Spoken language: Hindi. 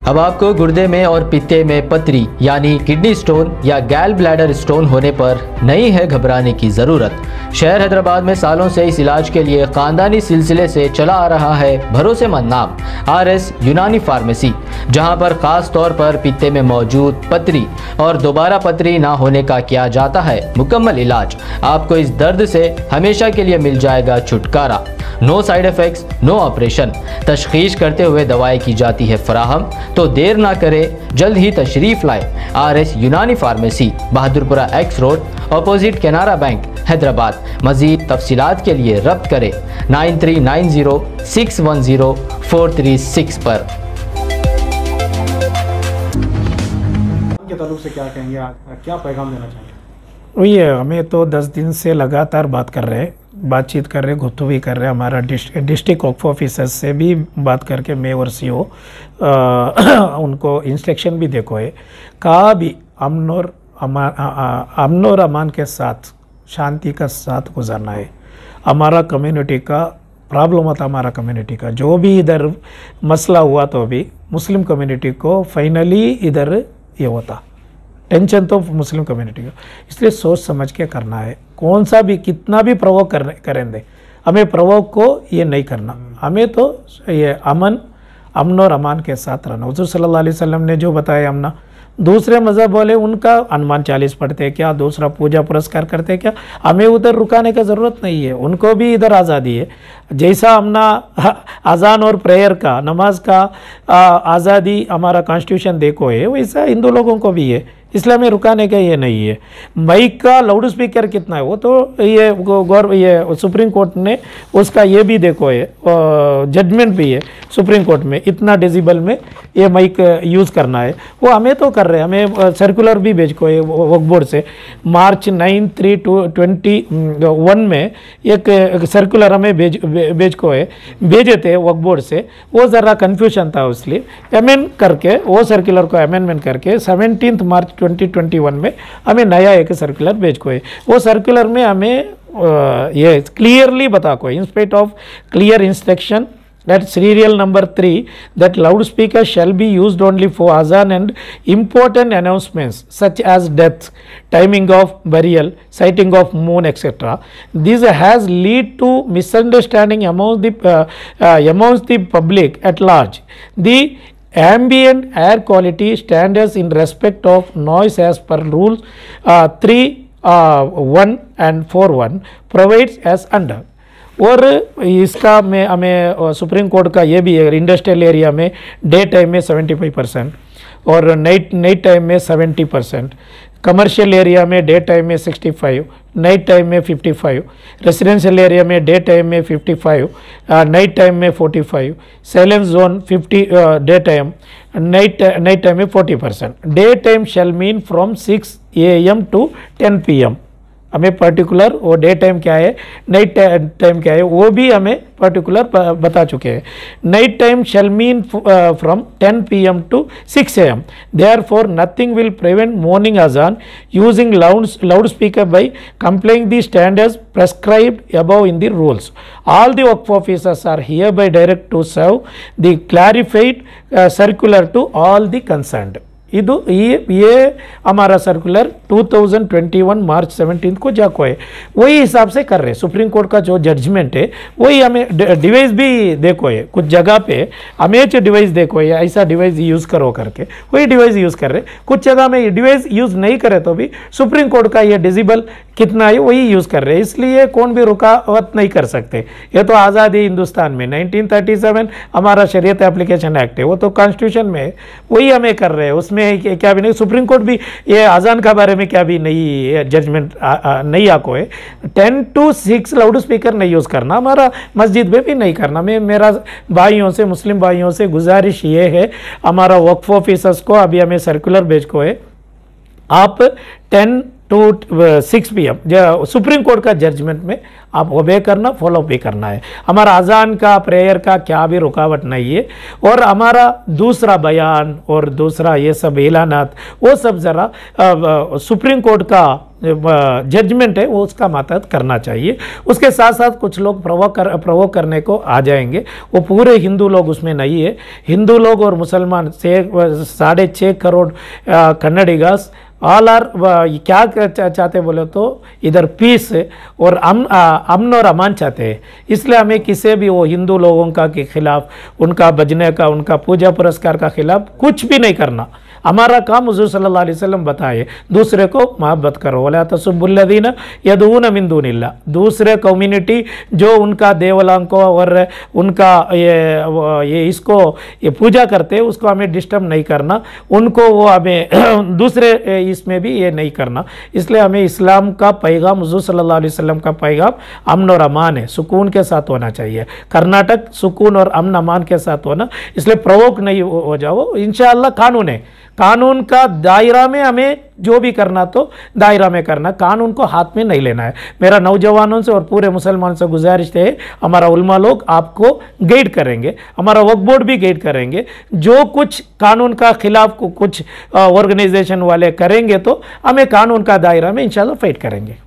अब आपको गुर्दे में और पित्ते में पथरी यानी किडनी स्टोन या गैल ब्लैडर स्टोन होने पर नहीं है घबराने की ज़रूरत। शहर हैदराबाद में सालों से इस इलाज के लिए ख़ानदानी सिलसिले से चला आ रहा है भरोसेमंद नाम RS यूनानी फार्मेसी, जहां पर ख़ास तौर पर पित्ते में मौजूद पथरी और दोबारा पथरी ना होने का किया जाता है मुकम्मल इलाज। आपको इस दर्द से हमेशा के लिए मिल जाएगा छुटकारा। No side effects, no operation. तशखीस करते हुए दवाएं की जाती है फराहम। तो देर ना करें, जल्द ही तशरीफ़ लाए RS यूनानी pharmacy, Bahadurpura X road, opposite Canara bank, Hyderabad. मज़ीद तफसीलात के लिए रब्त करें 9390610436 पर। के ताल्लुक से क्या कहेंगे, क्या पैगाम देना चाहेंगे? वही है, हमें तो 10 दिन से लगातार बातचीत कर रहे, गुफ्तगू कर रहे। हमारा डिस्ट्रिक्ट वक्फ ऑफिसर से भी बात करके मैं और CO उनको इंस्ट्रक्शन भी देखो है, कहा भी अमन और अमान के साथ, शांति का साथ गुजरना है। हमारा कम्युनिटी का प्रॉब्लम होता, हमारा कम्युनिटी का जो भी इधर मसला हुआ तो अभी मुस्लिम कम्युनिटी को फाइनली इधर ये होता टेंशन तो मुस्लिम कम्युनिटी का, इसलिए सोच समझ के करना है। कौन सा भी कितना भी प्रवोक करें दे, हमें प्रवोक को ये नहीं करना। हमें तो ये अमन और अमान के साथ रहना। हुज़ूर सल्लल्लाहु अलैहि वसल्लम ने जो बताया हमना, दूसरे मज़हब वाले उनका हनुमान 40 पढ़ते क्या, दूसरा पूजा पुरस्कार करते क्या, हमें उधर रुकाने का ज़रूरत नहीं है। उनको भी इधर आज़ादी है। जैसा हमना अजान और प्रेयर का, नमाज का आज़ादी हमारा कॉन्स्टिट्यूशन देखो है, वैसा हिंदू लोगों को भी है। इसलिए हमें रुकाने का ये नहीं है। माइक का लाउड स्पीकर कितना है वो तो ये सुप्रीम कोर्ट ने उसका ये भी देखो है, जजमेंट भी है सुप्रीम कोर्ट में, इतना डेसिबल में ये माइक यूज़ करना है। वो हमें तो कर रहे हैं, हमें सर्कुलर भी भेज को है वक्फ बोर्ड से। मार्च 9/3/21 में एक सर्कुलर हमें भेज को है, भेजे थे वक्फ बोर्ड से। वो ज़रा कन्फ्यूजन था, इसलिए अमेंड करके वो सर्कुलर को अमेंडमेंट करके 17 मार्च 2021 में हमें नया एक सर्कुलर भेज को है। वो सर्कुलर में हमें ये क्लियरली बता को है, in spite of clear instruction that serial number 3 that loudspeaker shall be used only for azan and important announcements such as death, timing of burial, sighting of moon, etc. This has lead to misunderstanding amongst the public at large. The ambient air quality standards in respect of noise as per rule 3(1) and 4(1) provides as under। और इसका में हमें सुप्रीम कोर्ट का ये भी है, इंडस्ट्रियल एरिया में डे टाइम में 75% और नाइट टाइम में 70%, कमर्शियल एरिया में डे टाइम में 65, नाइट टाइम में 55, रेसिडेंशियल एरिया में डे टाइम में 55, नाइट टाइम में 45, silence zone 50 day time, night time में 40%। Day time shall mean from 6 AM to 10 PM। हमें पर्टिकुलर वो डे टाइम क्या है, नाइट टाइम क्या है, वो भी हमें पर्टिकुलर बता चुके हैं। Night time shall mean from 10 PM to 6 AM। Therefore nothing will prevent morning azaan using loud speaker by complying the standards prescribed above in the rules. All the waqf officers are hereby directed to serve the clarified circular to all the concerned। ये हमारा सर्कुलर 2021 मार्च 17 को जाको है, वही हिसाब से कर रहे हैं। सुप्रीम कोर्ट का जो जजमेंट है वही हमें डिवाइस भी देखो है, कुछ जगह पे हमें जो डिवाइस देखो है, ऐसा डिवाइस यूज़ करो करके वही डिवाइस यूज़ कर रहे। कुछ जगह में ये डिवाइस यूज़ नहीं करे तो भी सुप्रीम कोर्ट का ये डेसिबल कितना है वही यूज़ कर रहे हैं। इसलिए कौन भी रुकावट नहीं कर सकते। ये तो आज़ादी हिंदुस्तान में 1937 हमारा शरीयत एप्लीकेशन एक्ट है, वो तो कॉन्स्टिट्यूशन में है, वही हमें कर रहे हैं। उसमें क्या भी नहीं, सुप्रीम कोर्ट भी ये अजान का बारे में क्या भी नहीं जजमेंट नहीं आको है। 10 to 6 लाउड स्पीकर नहीं यूज़ करना, हमारा मस्जिद में भी नहीं करना। मेरा भाइयों से, मुस्लिम भाइयों से गुजारिश ये है, हमारा वक्फ ऑफिसर्स को अभी हमें सर्कुलर भेज को है, आप 10 to 6 PM सुप्रीम कोर्ट का जजमेंट में आप ओबे करना, फॉलो भी करना है। हमारा अजान का, प्रेयर का क्या भी रुकावट नहीं है। और हमारा दूसरा बयान और दूसरा ये सब ऐलानात वो सब ज़रा सुप्रीम कोर्ट का जजमेंट है वो उसका मातहत करना चाहिए। उसके साथ साथ कुछ लोग प्रवोक करने को आ जाएंगे, वो पूरे हिंदू लोग उसमें नहीं है। हिंदू लोग और मुसलमान 6.5 करोड़ कन्नडिगास ऑल आर क्या चाहते बोले तो इधर पीस और अमन और अमान चाहते हैं। इसलिए हमें किसी भी वो हिंदू लोगों का के खिलाफ, उनका बजने का, उनका पूजा पुरस्कार का खिलाफ कुछ भी नहीं करना। हमारा काम हुज़ूर सल्लल्लाहु अलैहि वसल्लम बताए, दूसरे को मोहब्बत करो, वला तसुब्बुल्लज़ीना यदऊन मिन दूनिल्लाह। दूसरे कम्युनिटी जो उनका देवलां को और उनका ये इसको ये पूजा करते हैं उसको हमें डिस्टर्ब नहीं करना, उनको वो हमें दूसरे इसमें भी ये नहीं करना। इसलिए हमें इस्लाम का पैगाम, हुज़ूर सल्लल्लाहु अलैहि वसल्लम का पैगाम अमन और अमान है, सुकून के साथ होना चाहिए। कर्नाटक सुकून और अमन अमान के साथ होना, इसलिए प्रवोक नहीं हो जाओ। इंशाअल्लाह कानून है, कानून का दायरा में हमें जो भी करना तो दायरा में करना, कानून को हाथ में नहीं लेना है। मेरा नौजवानों से और पूरे मुसलमानों से गुजारिश है, हमारा उलमा लोग आपको गाइड करेंगे, हमारा वक्फ बोर्ड भी गाइड करेंगे। जो कुछ कानून का खिलाफ कुछ ऑर्गेनाइजेशन वाले करेंगे तो हमें कानून का दायरा में इंशाल्लाह फाइट करेंगे।